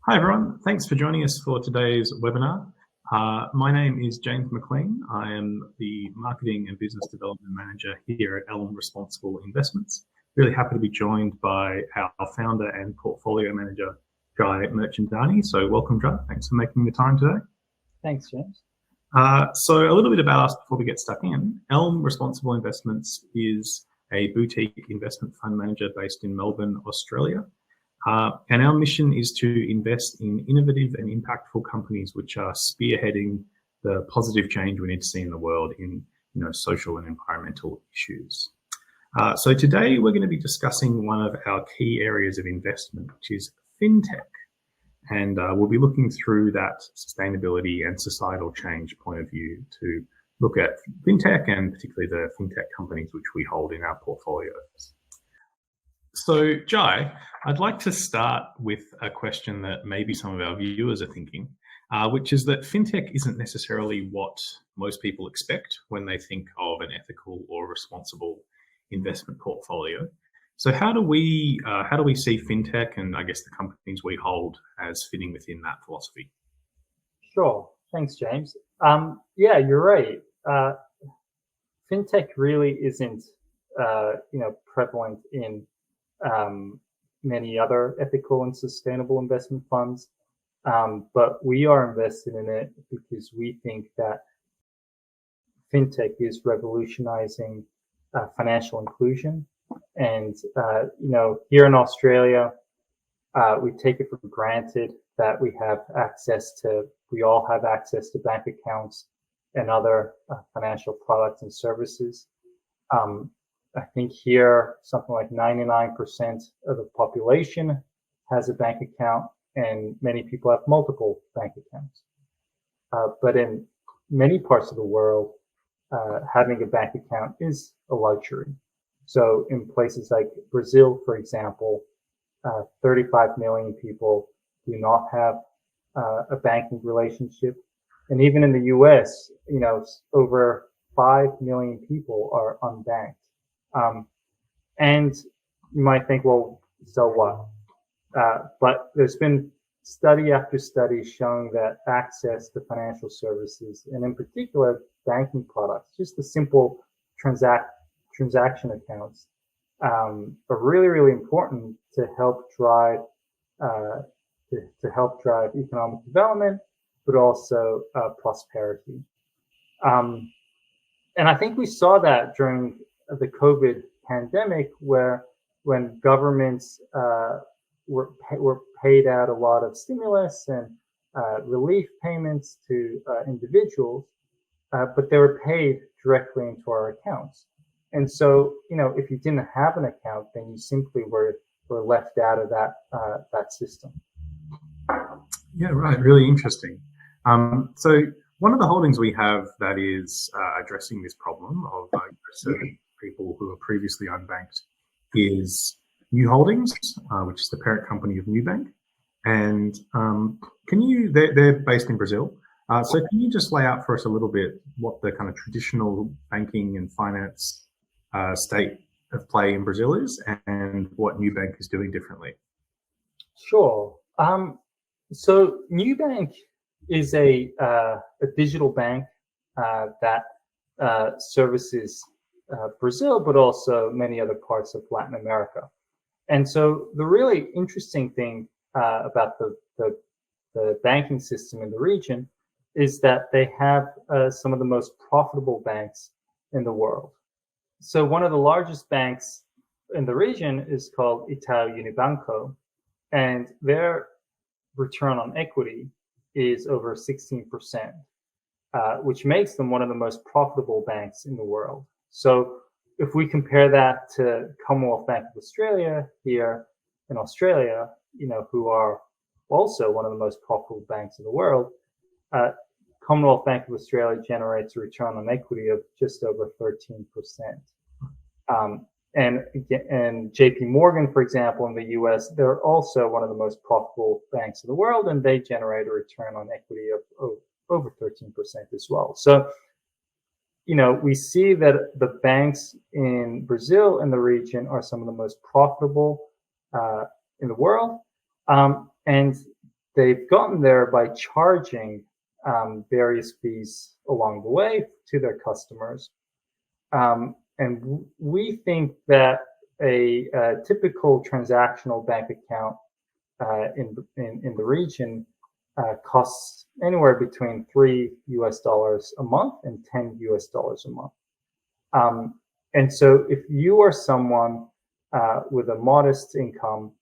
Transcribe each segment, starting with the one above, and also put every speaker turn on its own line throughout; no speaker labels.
Hi everyone, thanks for joining us for today's webinar. My name is James McLean. I am the Marketing and Business Development Manager here at ELM Responsible Investments. Really happy to be joined by our founder and portfolio manager, Guy Merchandani. So welcome, Guy. Thanks for making the time today.
Thanks, James.
So a little bit about us before we get stuck in. ELM Responsible Investments is a boutique investment fund manager based in Melbourne, Australia. And our mission is to invest in innovative and impactful companies which are spearheading the positive change we need to see in the world in social and environmental issues. So today we're going to be discussing one of our key areas of investment, which is fintech. And we'll be looking through that sustainability and societal change point of view to look at fintech and particularly the fintech companies which we hold in our portfolios. So, Jai, I'd like to start with a question that maybe some of our viewers are thinking, which is that fintech isn't necessarily what most people expect when they think of an ethical or responsible investment portfolio. So how do we see fintech and I guess the companies we hold as fitting within that philosophy?
Sure. Thanks, James. Yeah, you're right. Fintech really isn't, prevalent in many other ethical and sustainable investment funds, but we are invested in it because we think that fintech is revolutionizing financial inclusion. And, here in Australia, we take it for granted that we all have access to bank accounts and other financial products and services. I think here something like 99% of the population has a bank account, and many people have multiple bank accounts. But in many parts of the world, having a bank account is a luxury. So in places like Brazil, for example, 35 million people do not have a banking relationship. And even in the US, over 5 million people are unbanked. And you might think, well, so what? But there's been study after study showing that access to financial services, and in particular banking products, just the simple transaction accounts, are really, really important to help drive economic development, but also prosperity. And I think we saw that during the COVID pandemic, when governments were paid out a lot of stimulus and relief payments to individuals, but they were paid directly into our accounts. And so, if you didn't have an account, then you simply were left out of that system.
Yeah, right. Really interesting. So one of the holdings we have that is addressing this problem of certain people who are previously unbanked is New Holdings, which is the parent company of NuBank. And they're based in Brazil. So can you just lay out for us a little bit what the kind of traditional banking and finance state of play in Brazil is and what NuBank is doing differently?
Sure. So NuBank is a digital bank that services Brazil, but also many other parts of Latin America. And so the really interesting thing about the banking system in the region is that they have some of the most profitable banks in the world. So one of the largest banks in the region is called Itaú Unibanco, and their return on equity is over 16%, which makes them one of the most profitable banks in the world. So if we compare that to Commonwealth Bank of Australia here in Australia, who are also one of the most profitable banks in the world, Commonwealth Bank of Australia generates a return on equity of just over 13%. And JP Morgan, for example, in the US, they're also one of the most profitable banks in the world, and they generate a return on equity of over 13% as well. So, we see that the banks in Brazil and the region are some of the most profitable in the world, and they've gotten there by charging various fees along the way to their customers. And we think that a typical transactional bank account in the region costs anywhere between $3 a month and $10 a month. And so if you are someone with a modest income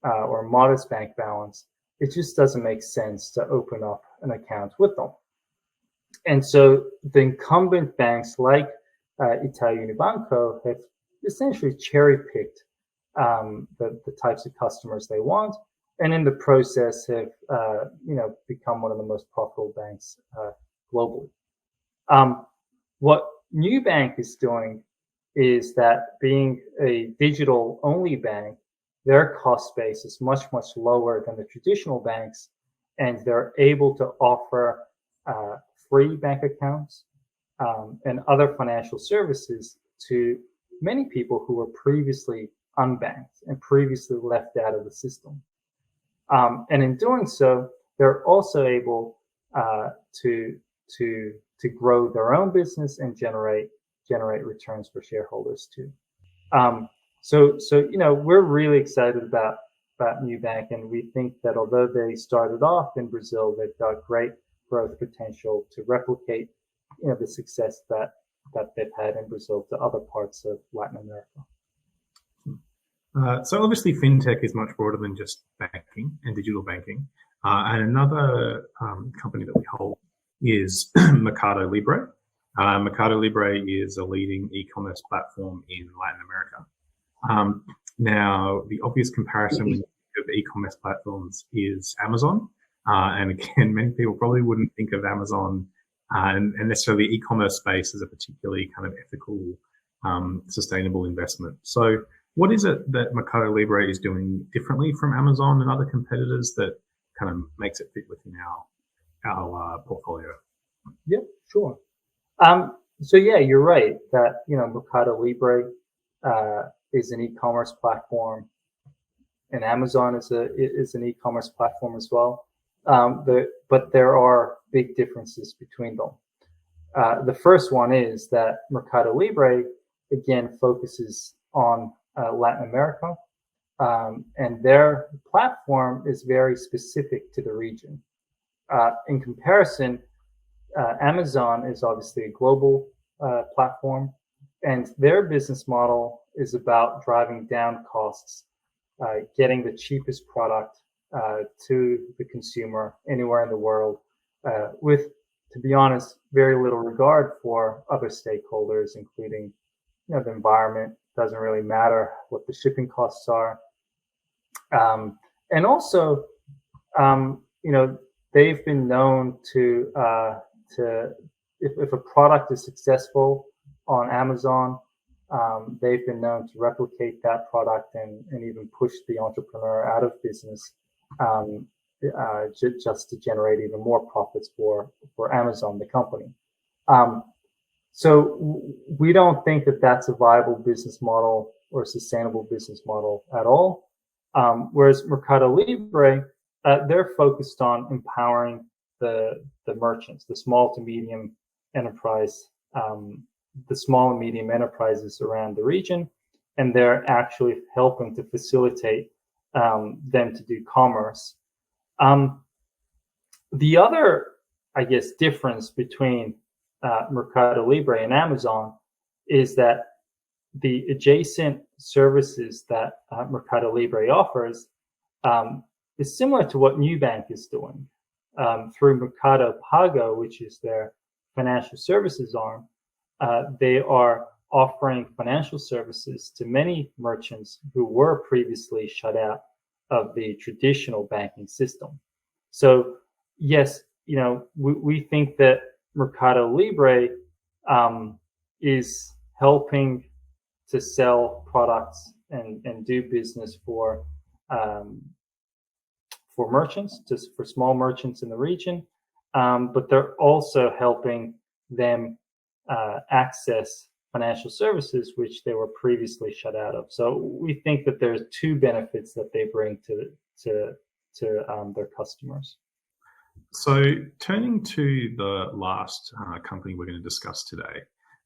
or a modest bank balance, it just doesn't make sense to open up an account with them. And so the incumbent banks like Itaú NuBank have essentially cherry-picked the types of customers they want, and in the process have become one of the most profitable banks globally. What NuBank is doing is that, being a digital-only bank, their cost base is much, much lower than the traditional banks, and they're able to offer free bank accounts and other financial services to many people who were previously unbanked and previously left out of the system. And in doing so, they're also able to grow their own business and generate returns for shareholders too. So we're really excited about NuBank, and we think that although they started off in Brazil, they've got great growth potential to replicate the success that they've had in Brazil to other parts of Latin America.
So obviously fintech is much broader than just banking and digital banking. And another company that we hold is Mercado Libre. Mercado Libre is a leading e-commerce platform in Latin America. Now, the obvious comparison of e-commerce platforms is Amazon. And again, many people probably wouldn't think of Amazon and necessarily e-commerce space as a particularly kind of ethical, sustainable investment. So what is it that Mercado Libre is doing differently from Amazon and other competitors that kind of makes it fit within our portfolio?
Yeah, sure. So yeah, you're right that Mercado Libre is an e-commerce platform, and Amazon is an e-commerce platform as well. But there are big differences between them. The first one is that Mercado Libre again focuses on Latin America, and their platform is very specific to the region. In comparison, Amazon is obviously a global platform, and their business model is about driving down costs, getting the cheapest product to the consumer anywhere in the world, with, to be honest, very little regard for other stakeholders, including the environment. Doesn't really matter what the shipping costs are, and also, they've been known to if a product is successful on Amazon, they've been known to replicate that product and even push the entrepreneur out of business, just to generate even more profits for Amazon, the company. So we don't think that that's a viable business model or a sustainable business model at all. Whereas Mercado Libre, they're focused on empowering the merchants, the small to medium enterprise, the small and medium enterprises around the region, and they're actually helping to facilitate them to do commerce. The other, I guess, difference between Mercado Libre and Amazon is that the adjacent services that Mercado Libre offers is similar to what NuBank is doing through Mercado Pago, which is their financial services arm. They are offering financial services to many merchants who were previously shut out of the traditional banking system. So yes, we think that Mercado Libre is helping to sell products and do business for merchants, just for small merchants in the region, but they're also helping them access financial services which they were previously shut out of. So we think that there's two benefits that they bring to their customers.
So turning to the last company we're going to discuss today,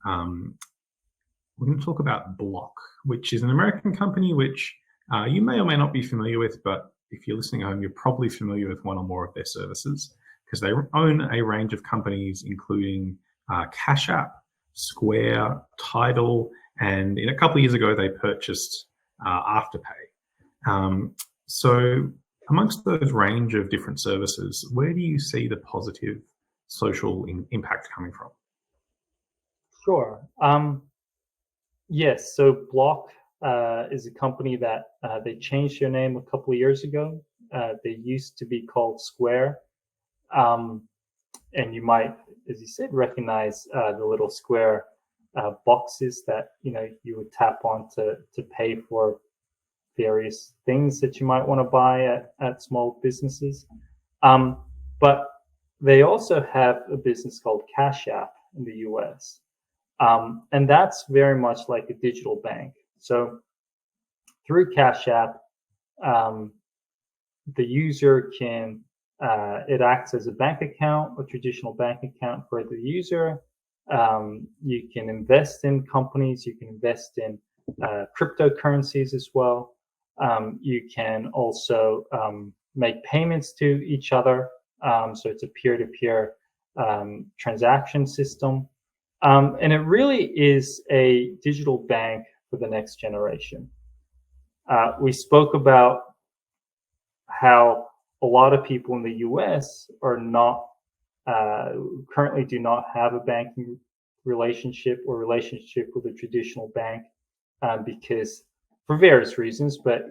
we're going to talk about Block, which is an American company which you may or may not be familiar with, but if you're listening at home, you're probably familiar with one or more of their services because they own a range of companies, including Cash App, Square, Tidal, and a couple of years ago, they purchased Afterpay. So amongst those range of different services, where do you see the positive social impact coming from?
Sure. Yes, so Block is a company that they changed their name a couple of years ago. They used to be called Square. And you might, as you said, recognize the little square boxes that you would tap on to pay for various things that you might want to buy at small businesses. But they also have a business called Cash App in the US. And that's very much like a digital bank. So through Cash App, the user can, it acts as a bank account, a traditional bank account for the user. You can invest in companies, you can invest in cryptocurrencies as well. You can also make payments to each other. So it's a peer-to-peer transaction system. And it really is a digital bank for the next generation. We spoke about how a lot of people in the US are not, currently do not have a banking relationship or relationship with a traditional bank because for various reasons, but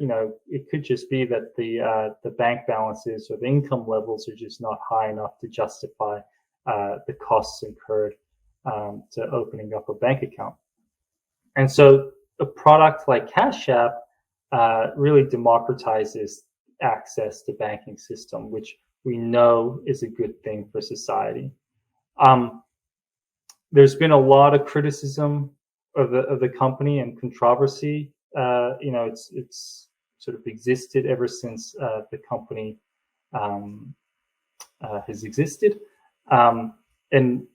it could just be that the bank balances or the income levels are just not high enough to justify the costs incurred to opening up a bank account. And so a product like Cash App really democratizes access to banking system, which we know is a good thing for society. There's been a lot of criticism of the company and controversy. It's sort of existed ever since the company has existed. And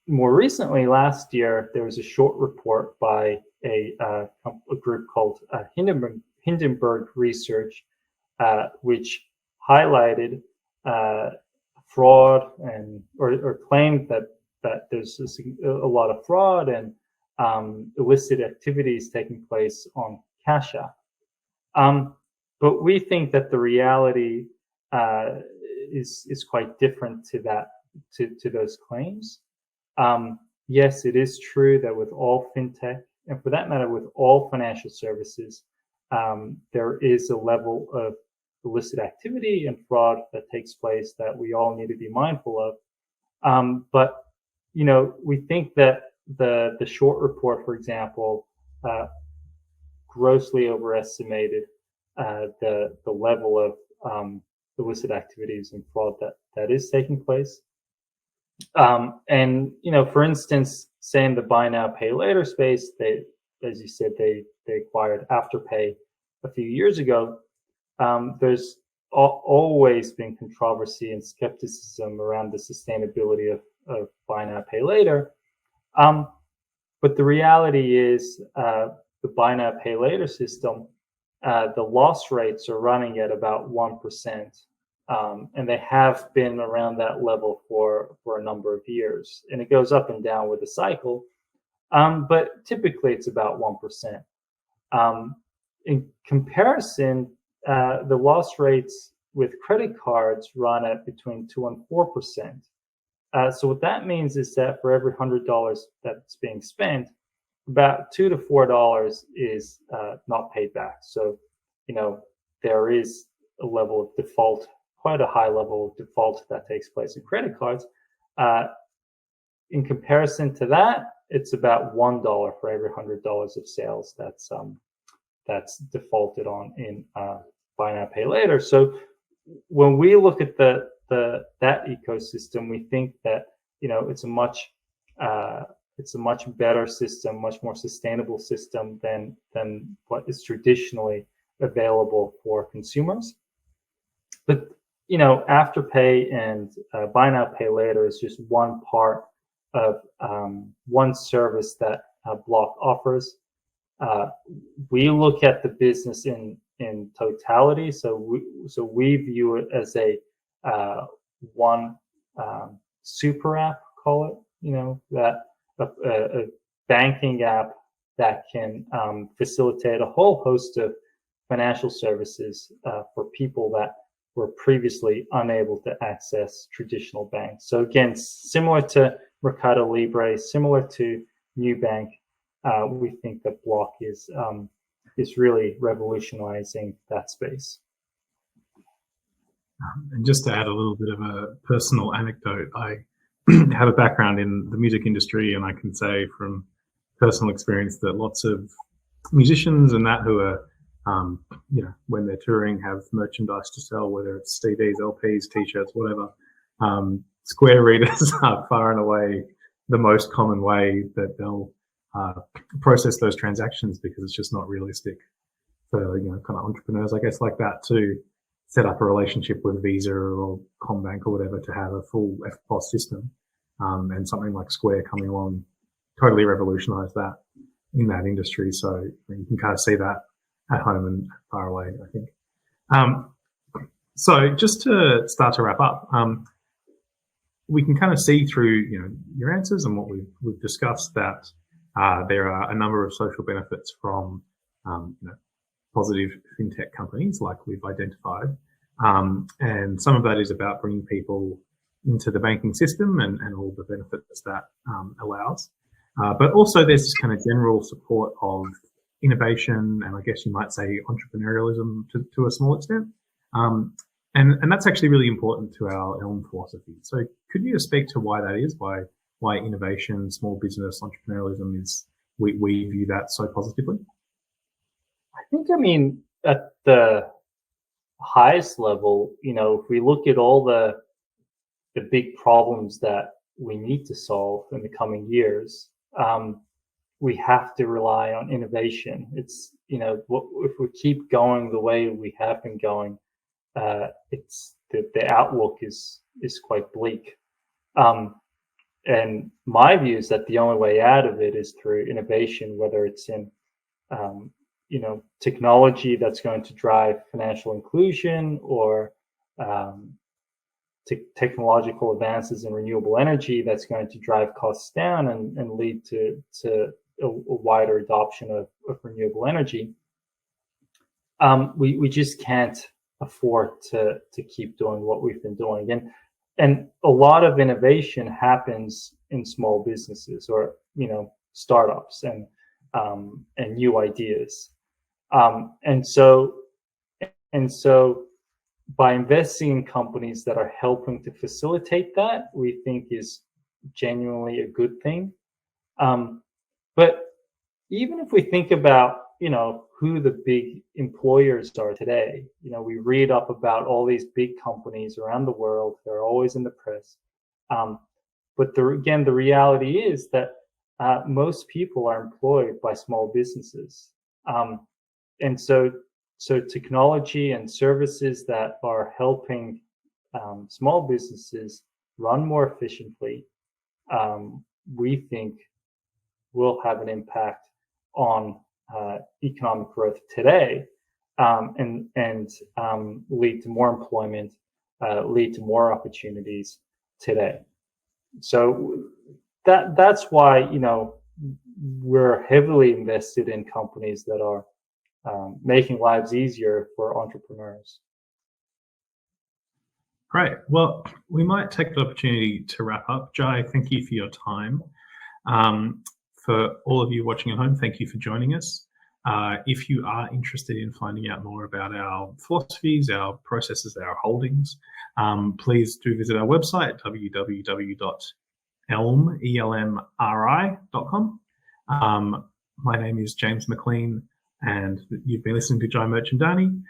more recently, last year, there was a short report by a group called Hindenburg Research, which highlighted fraud or claimed that there's a lot of fraud and illicit activities taking place on Cash App. But we think that the reality is quite different to those claims. Yes, it is true that with all fintech, and for that matter, with all financial services, there is a level of illicit activity and fraud that takes place that we all need to be mindful of. But we think that the short report, for example, grossly overestimated the level of illicit activities and fraud that is taking place. And for instance, say in the buy now, pay later space, they, as you said, they acquired Afterpay a few years ago. There's always been controversy and skepticism around the sustainability of buy now, pay later. But the reality is the buy now, pay later system, the loss rates are running at about 1%. And they have been around that level for a number of years. And it goes up and down with the cycle. But typically it's about 1%. In comparison, the loss rates with credit cards run at between 2 and 4%. So what that means is that for every $100 that's being spent, about $2 to $4 is not paid back. So, there is a level of default, quite a high level of default that takes place in credit cards. In comparison to that, it's about $1 for every $100 of sales that's defaulted on in buy now, pay later. So when we look at that ecosystem, we think that it's a much better system, much more sustainable system than what is traditionally available for consumers. But Afterpay and buy now, pay later is just one part of one service that Block offers. We look at the business in totality, so we view it as a one super app, call it, that a banking app that can facilitate a whole host of financial services for people that were previously unable to access traditional banks. So again, similar to Mercado Libre, similar to NuBank, we think that Block is really revolutionizing that space.
And just to add a little bit of a personal anecdote, I have a background in the music industry, and I can say from personal experience that lots of musicians and that who are when they're touring, have merchandise to sell, whether it's CDs, LPs, T-shirts, whatever. Square readers are far and away the most common way that they'll process those transactions, because it's just not realistic for kind of entrepreneurs, I guess, like that, to set up a relationship with Visa or Combank or whatever to have a full FPOS system. And something like Square coming along totally revolutionized that in that industry. So you can kind of see that at home and far away, I think. So just to start to wrap up, we can kind of see through your answers and what we've discussed that there are a number of social benefits from positive fintech companies like we've identified, and some of that is about bringing people into the banking system and all the benefits that allows. But also there's this kind of general support of innovation, and I guess you might say entrepreneurialism to a small extent. And that's actually really important to our ELM philosophy. So could you speak to why that is, why innovation, small business, entrepreneurialism is, we view that so positively?
I mean, at the highest level, if we look at all the big problems that we need to solve in the coming years, we have to rely on innovation. It's, if we keep going the way we have been going, it's the outlook is quite bleak. And my view is that the only way out of it is through innovation, whether it's in, technology that's going to drive financial inclusion, or technological advances in renewable energy that's going to drive costs down and lead to a wider adoption of renewable energy. We just can't afford to keep doing what we've been doing. And a lot of innovation happens in small businesses, or startups and new ideas. And so by investing in companies that are helping to facilitate that, we think is genuinely a good thing. But even if we think about who the big employers are today, we read up about all these big companies around the world. They're always in the press. But the reality is that most people are employed by small businesses. And so technology and services that are helping small businesses run more efficiently, we think will have an impact on economic growth today, and lead to more employment, lead to more opportunities today. So that's why we're heavily invested in companies that are making lives easier for entrepreneurs.
Great. Well, we might take the opportunity to wrap up. Jai, thank you for your time. For all of you watching at home, thank you for joining us. If you are interested in finding out more about our philosophies, our processes, our holdings, please do visit our website, www.elmri.com. My name is James McLean, and you've been listening to Jai Mirchandani.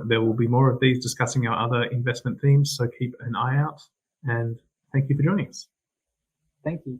There will be more of these discussing our other investment themes, so keep an eye out, and thank you for joining us.
Thank you.